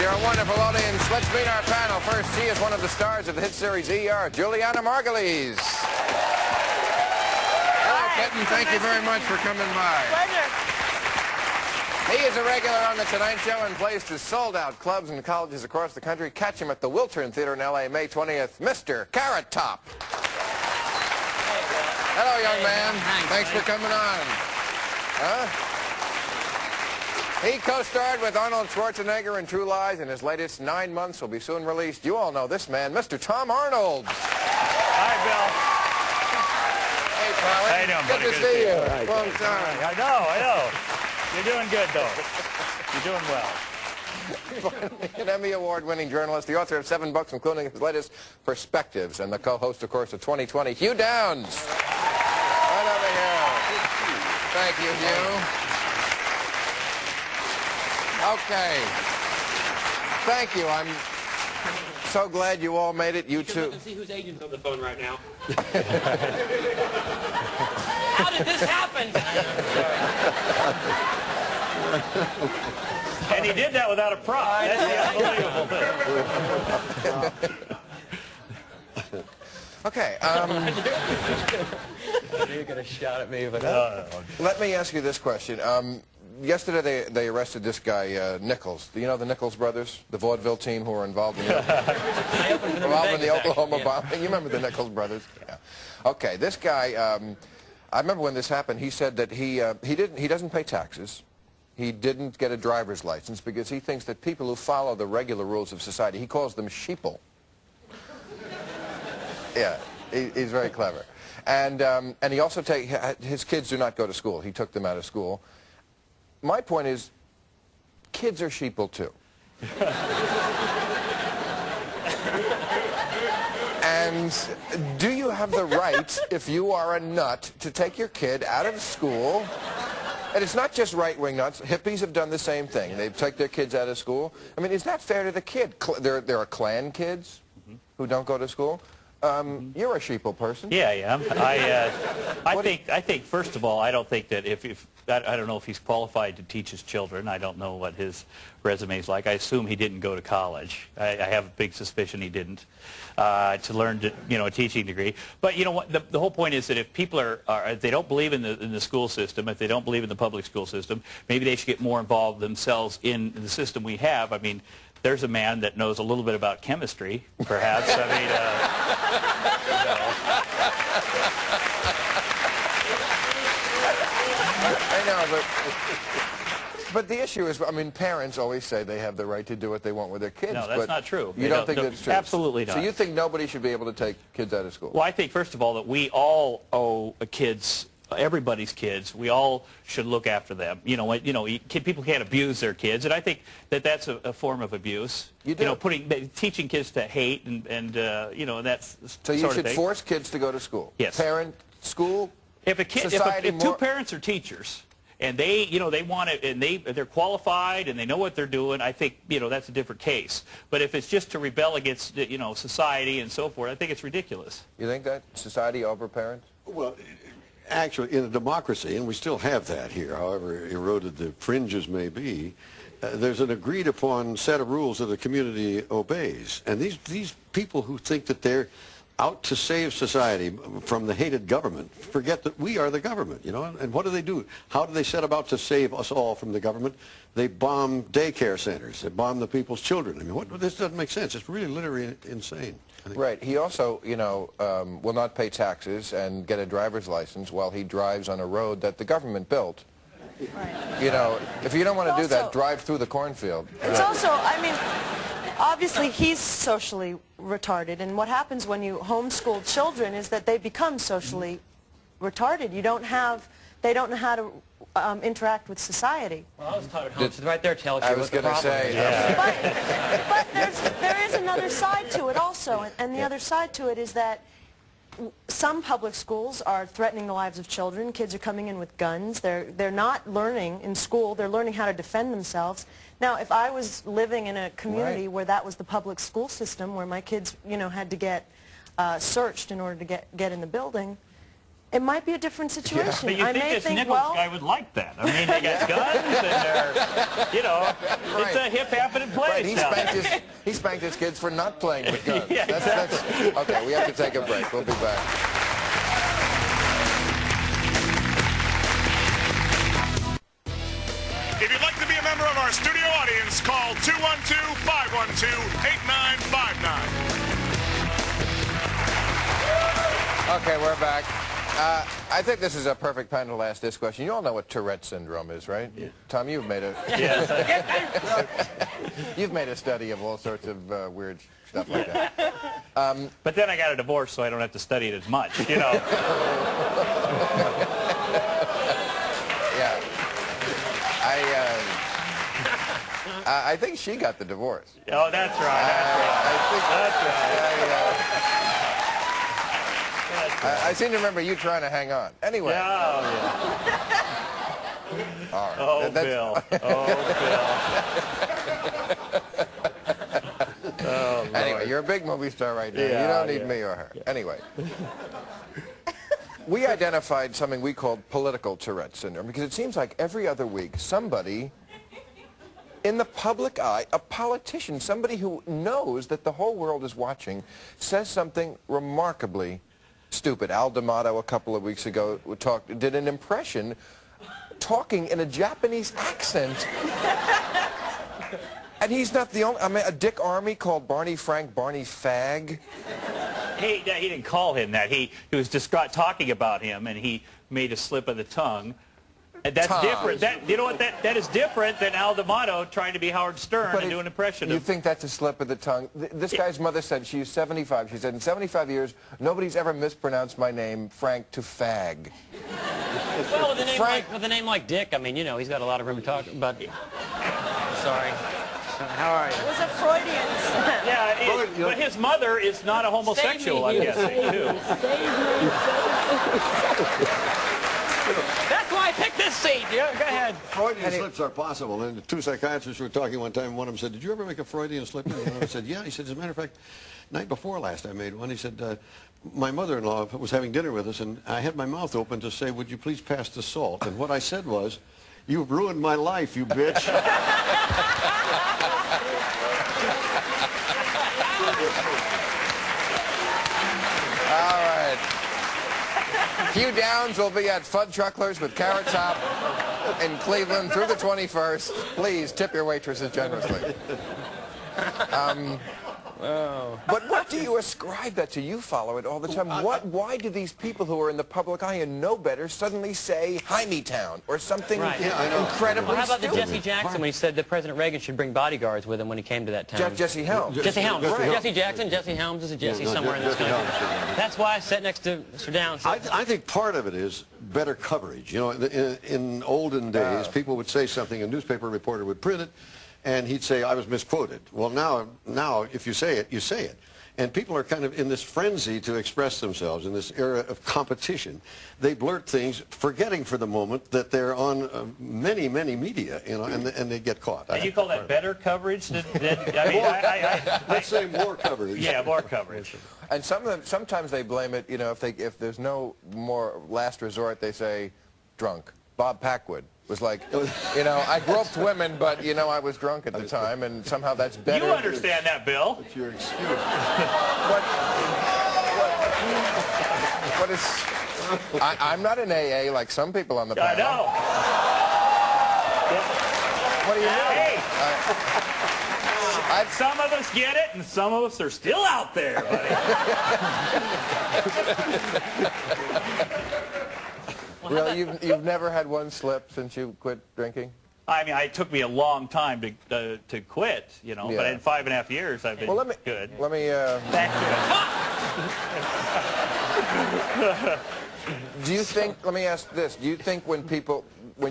You're a wonderful audience. Let's meet our panel. First, she is one of the stars of the hit series ER, Julianna Margulies. Hello, Kitten. Thank you very much for coming by. Pleasure. He is a regular on The Tonight Show and plays to sold-out clubs and colleges across the country. Catch him at the Wiltern Theater in L.A. May 20th. Mr. Carrot Top. Hello, young man. Thanks for coming on. He co-starred with Arnold Schwarzenegger in True Lies, and his latest 9 months will be soon released. You all know this man, Mr. Tom Arnold. Hi, Bill. Hey, pal. How you doing, buddy? Good to see you. Long time. I know. You're doing good, though. You're doing well. Finally, an Emmy Award-winning journalist, the author of 7 books, including his latest, Perspectives, and the co-host, of course, of 2020, Hugh Downs. Right over here. Thank you, Hugh. Okay. Thank you. I'm so glad you all made it. You too. Look and see whose agent's on the phone right now. How did this happen? And he did that without a prop. That's the unbelievable thing. Okay. You're going to shout at me, but No. Let me ask you this question. Yesterday they arrested this guy, Nichols. Do you know the Nichols brothers, the vaudeville team who were involved in the Oklahoma bombing? You remember the Nichols brothers? Yeah. Okay, this guy, I remember when this happened, he said that he doesn't pay taxes. He didn't get a driver's license because he thinks that people who follow the regular rules of society, he calls them sheeple. Yeah, he's very clever. And he also his kids do not go to school. He took them out of school. My point is, kids are sheeple too. And do you have the right, if you are a nut, to take your kid out of school? And it's not just right-wing nuts. Hippies have done the same thing. They take their kids out of school. I mean, is that fair to the kid? There are Klan kids who don't go to school. You're a sheeple person. Yeah, I am. I think first of all, I don't think that I don't know if he's qualified to teach his children. I don't know what his resume is like. I assume he didn't go to college. I have a big suspicion he didn't to learn a teaching degree. But you know what? The whole point is that if people if they don't believe in the school system, if they don't believe in the public school system, maybe they should get more involved themselves in the system we have. I mean, there's a man that knows a little bit about chemistry, perhaps. I mean, I know, but the issue is, I mean, parents always say they have the right to do what they want with their kids. No, that's not true. You don't think that's true? Absolutely not. So you think nobody should be able to take kids out of school? Well, I think, first of all, that we all owe kids, everybody's kids, we all should look after them. People can't abuse their kids, and I think that that's a form of abuse. You do? Teaching kids to hate and that's so you should force kids to go to school. Yes. Parent, school, if two parents are teachers and they want it and they're qualified and they know what they're doing, I think that's a different case. But if it's just to rebel against society and so forth, I think it's ridiculous. You think that society over parents? Well, actually, in a democracy, and we still have that here, however eroded the fringes may be, there's an agreed-upon set of rules that the community obeys. And these people who think that they're out to save society from the hated government forget that we are the government, And what do? How do they set about to save us all from the government? They bomb daycare centers. They bomb the people's children. I mean, this doesn't make sense. It's really literally insane. Right. He also, will not pay taxes and get a driver's license while he drives on a road that the government built. Right. If you don't want to do that, drive through the cornfield. It's also, I mean, obviously he's socially retarded, and what happens when you homeschool children is that they become socially retarded. They don't know how to interact with society. Well, I was taught at home, so right there tells you I was going to say. Yeah. But there is another side to it also, and the other side to it is that some public schools are threatening the lives of children. Kids are coming in with guns. They're not learning in school. They're learning how to defend themselves. Now, if I was living in a community where that was the public school system, where my kids, had to get searched in order to get in the building, it might be a different situation. But you I think may this think, Nichols well, guy would like that. I mean, they got guns and they're, you know, it's a hip happening place. Right, he spanked his kids for not playing with guns. Yeah, That's, okay, we have to take a break. We'll be back. If you'd like to be a member of our studio audience, call 212-512-8959. Okay, we're back. I think this is a perfect time to ask this question. You all know what Tourette syndrome is, right? Yeah. Tom, you've made a you've made a study of all sorts of weird stuff like that. But then I got a divorce, so I don't have to study it as much, you know. Yeah. I think she got the divorce. Oh, that's right. I seem to remember you trying to hang on. Anyway. Yeah, All right. oh, Bill. Oh, Bill. Anyway, you're a big movie star right now. Yeah, You don't need me or her. Yeah. Anyway. We identified something we called political Tourette syndrome because it seems like every other week somebody in the public eye, a politician, somebody who knows that the whole world is watching, says something remarkably stupid. Al D'Amato a couple of weeks ago did an impression talking in a Japanese accent. And he's not the only, I mean, a Dick Armey called Barney Frank Barney Fag. He didn't call him that. He was distraught talking about him, and he made a slip of the tongue. And that's different. You know what? That is different than Al D'Amato trying to be Howard Stern and do an impression of him. You think that's a slip of the tongue? This guy's mother said, she was 75. She said, in 75 years, nobody's ever mispronounced my name, Frank, to fag. Well, with a name like Dick, I mean, you know, he's got a lot of room to talk. But sorry. How are you? it was a Freudian slip. Yeah, but his mother is not a homosexual, I'm guessing, too. That's why I picked this seat. Yeah, go ahead. Freudian slips are possible. And the two psychiatrists were talking one time. One of them said, did you ever make a Freudian slip? And one of them said, yeah. He said, as a matter of fact, night before last I made one. He said, my mother-in-law was having dinner with us, and I had my mouth open to say, would you please pass the salt? And what I said was, you've ruined my life, you bitch. All right. Hugh Downs will be at Fudd Trucklers with Carrot Top in Cleveland through the 21st. Please tip your waitresses generously. But what do you ascribe that to? You follow it all the time. Why do these people who are in the public eye and know better suddenly say Hymietown or something incredibly Well, how about the stupid? Jesse Jackson when he said that President Reagan should bring bodyguards with him when he came to that town? Jesse Helms. Jesse Helms. Jesse Helms. Jesse Jackson, Jesse Helms is a Jesse somewhere in this Jesse country. Helms. That's why I sat next to Mr. Downs. I think part of it is better coverage. You know, in olden days, people would say something, a newspaper reporter would print it, and he'd say, I was misquoted. Well, now, if you say it, you say it. And people are kind of in this frenzy to express themselves in this era of competition. They blurt things, forgetting for the moment that they're on many, many media, you know, and they get caught. And you call that better coverage? I mean, let's say more coverage. Yeah, more coverage. And sometimes they blame it, you know, if there's no more last resort, they say drunk. Bob Packwood was like, you know, I groped women, but, you know, I was drunk at the time, and somehow that's better. You understand that, Bill. It's your excuse. What is... I'm not an AA like some people on the panel. I know. What do you mean? Hey, some of us get it, and some of us are still out there, buddy. Really, you've never had one slip since you quit drinking? I mean, it took me a long time to quit, you know, but in 5.5 years I've been good. Let me... Back to it. Do you think, let me ask this, do you think when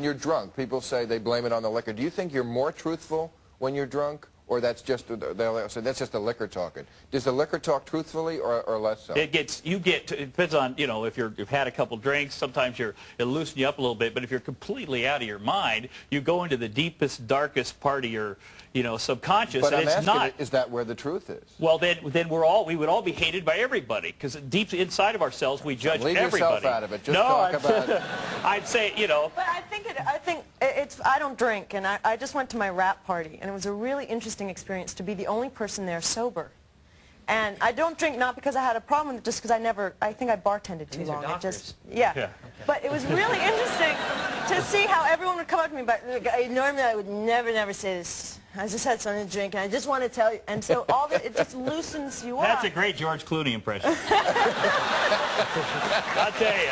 you're drunk, people say they blame it on the liquor, do you think you're more truthful when you're drunk Or that's just, they'll say, that's just the liquor talking. Does the liquor talk truthfully or less so? It depends on, you know, if you've had a couple drinks, sometimes it'll loosen you up a little bit, but if you're completely out of your mind, you go into the deepest, darkest part of your, you know, subconscious, but and I'm it's not. Is that where the truth is? Well, then we would all be hated by everybody, because deep inside of ourselves, we judge Leave everybody. yourself out of it. Just talk about I'd say, you know. But I think I don't drink, and I just went to my rap party, and it was a really interesting experience to be the only person there sober. And I don't drink not because I had a problem, just because I think I bartended too long. Yeah. But it was really interesting to see how everyone would come up to me, but normally I would never say this. I just had something to drink, and I just want to tell you. And so it just loosens you up. That's a great George Clooney impression. I'll tell you.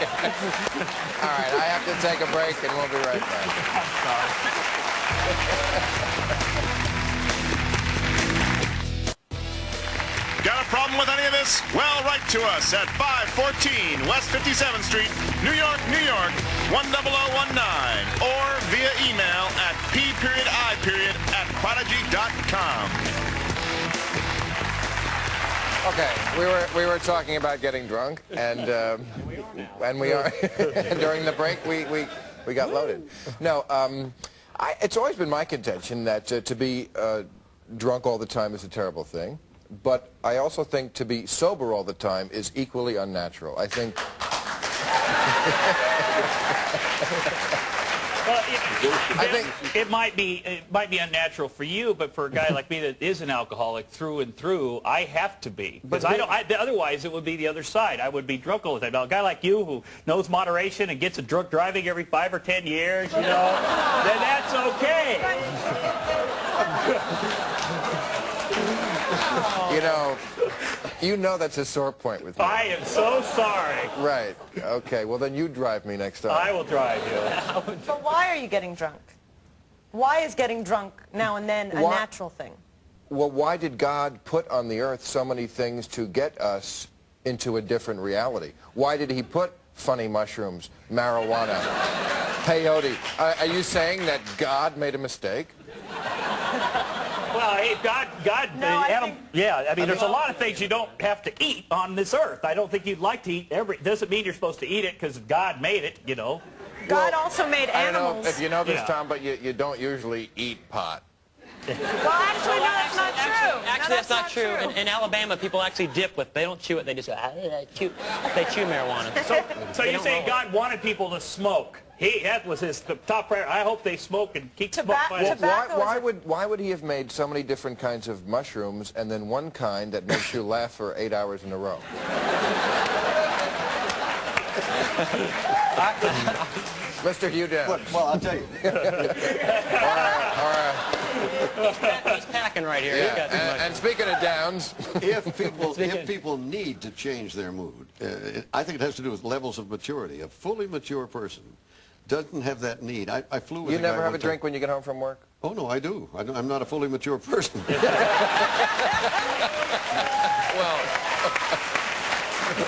All right, I have to take a break, and we'll be right back. Got a problem with any of this? Well, write to us at 514 West 57th Street, New York, New York, 10019, or via email at p.i.@prodigy.com. Okay, we were talking about getting drunk, and we are during the break we got loaded. No, it's always been my contention that to be drunk all the time is a terrible thing. But I also think to be sober all the time is equally unnatural. I think... Well, it might be unnatural for you, but for a guy like me that is an alcoholic through and through, I have to be. Because otherwise it would be the other side. I would be drunk all the time. Now, a guy like you who knows moderation and gets a drunk driving every 5 or 10 years, you know, then that's okay. You know that's a sore point with me. I am so sorry. Right. Okay. Well, then you drive me next time. I will drive you. But why are you getting drunk? Why is getting drunk now and then a natural thing? Well, why did God put on the earth so many things to get us into a different reality? Why did he put funny mushrooms, marijuana, peyote? Are you saying that God made a mistake? Well, hey, God, there's a lot of things you don't have to eat on this earth. I don't think you'd like to eat doesn't mean you're supposed to eat it because God made it, you know. God also made animals. I don't know if you know this, Tom, but you don't usually eat pot. Well, actually, no, that's not true. Actually, that's not true. In Alabama, people actually dip with, they don't chew it, they just go, they chew marijuana. So you're saying God wanted people to smoke. That was his top priority. I hope they smoke and keep smoking. Why would he have made so many different kinds of mushrooms and then one kind that makes you laugh for 8 hours in a row? Mr. Hugh Downs. Well, I'll tell you. He's packing right here. Yeah. And speaking of Downs, if people need to change their mood, I think it has to do with levels of maturity. A fully mature person doesn't have that need. I flew with you a guy never have a one time. drink when you get home from work? Oh, no, I do. I'm not a fully mature person.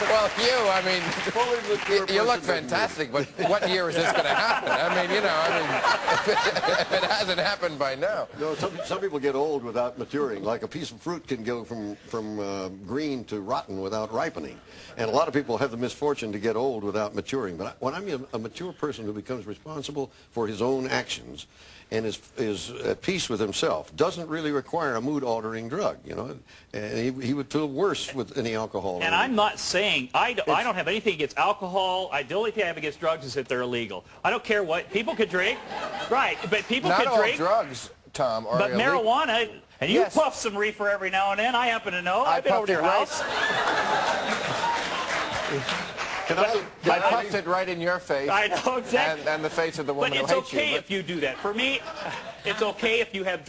Well, Hugh, I mean, you look fantastic, but what year is this going to happen? I mean, if it hasn't happened by now. No, some people get old without maturing. Like a piece of fruit can go from green to rotten without ripening. And a lot of people have the misfortune to get old without maturing. But when I'm a mature person who becomes responsible for his own actions and is at peace with himself, doesn't really require a mood-altering drug, you know. And he would feel worse with any alcohol. And I'm not saying, I don't have anything against alcohol. The only thing I have against drugs is that they're illegal. I don't care what. People could drink. Right, but people could drink. Not all drugs, Tom, are illegal. But marijuana, and you puff some reefer every now and then. I happen to know. I've been over to your house. I puffed it right in your face. I know, exactly. And the face of the woman who hates you. But it's okay if you do that. For me, it's okay if you have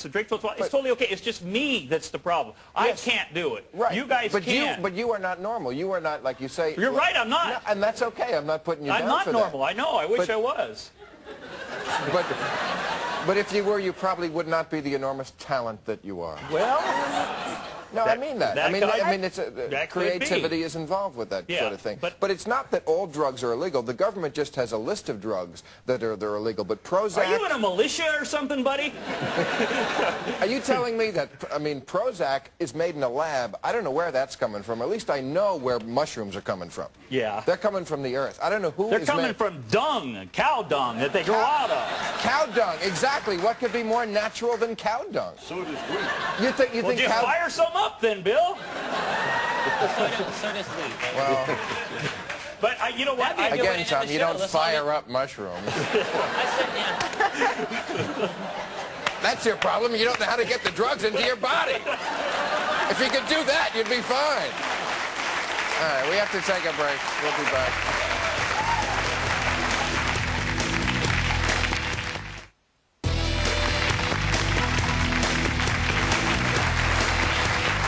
some drinks. It's totally okay. It's just me that's the problem. Yes. I can't do it. Right. You guys can. But you are not normal. You are not, like you say. You're right, I'm not. No, and that's okay. I'm not putting you down for that. I'm not normal. I know. I wish I was. But if you were, you probably would not be the enormous talent that you are. Well, No, I mean that. I mean, it's creativity is involved with that sort of thing. But it's not that all drugs are illegal. The government just has a list of drugs that are illegal. But Prozac. Are you in a militia or something, buddy? Are you telling me that? I mean, Prozac is made in a lab. I don't know where that's coming from. At least I know where mushrooms are coming from. Yeah. They're coming from the earth. I don't know who. They're coming from dung, cow dung that they grow out of. Cow dung, exactly. What could be more natural than cow dung? So does wheat. You think just fire some up then, Bill. So does wheat. Well, but you know what? Again, Tom, you don't fire up mushrooms. I said, yeah. That's your problem. You don't know how to get the drugs into your body. If you could do that, you'd be fine. All right, we have to take a break. We'll be back.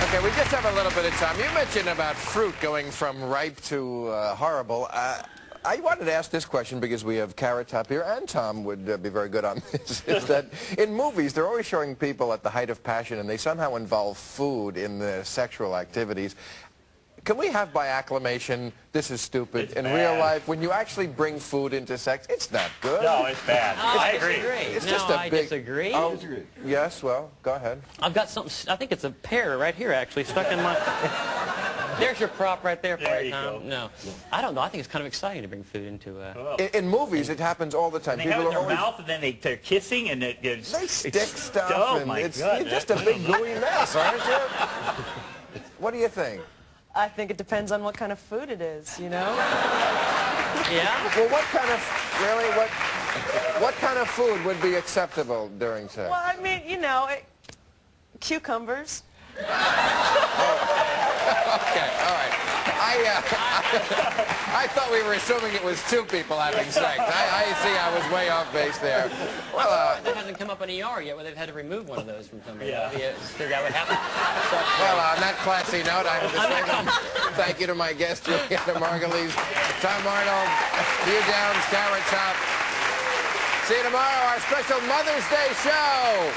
Okay, we just have a little bit of time. You mentioned about fruit going from ripe to horrible. I wanted to ask this question because we have Carrot Top here, and Tom would be very good on this, is that in movies, they're always showing people at the height of passion, and they somehow involve food in their sexual activities. Can we have by acclamation, this is stupid, in real life, when you actually bring food into sex, it's not good. No, it's bad. I agree. It's no, just a I big... disagree. Oh, yes, well, go ahead. I've got something, I think it's a pear right here, actually, stuck in my... There's your prop right there for you, Tom. No, I don't know. I think it's kind of exciting to bring food into... In movies, it happens all the time. They have it in their mouth, and then they're kissing, and they stick stuff, oh, and my you're goodness. just a big gooey mess, aren't you? What do you think? I think it depends on what kind of food it is, you know? Yeah? Well, what kind of food would be acceptable during sex? Well, I mean, you know, cucumbers. Okay, all right. I thought we were assuming it was two people having sex. I see I was way off base there. Well, that hasn't come up in ER yet where they've had to remove one of those from somebody. Yeah. Figure out what happened. Well, on that classy note, I have to say thank you to my guest, Julianna Margulies, Tom Arnold, Hugh Downs, Carrot Top. See you tomorrow, our special Mother's Day show.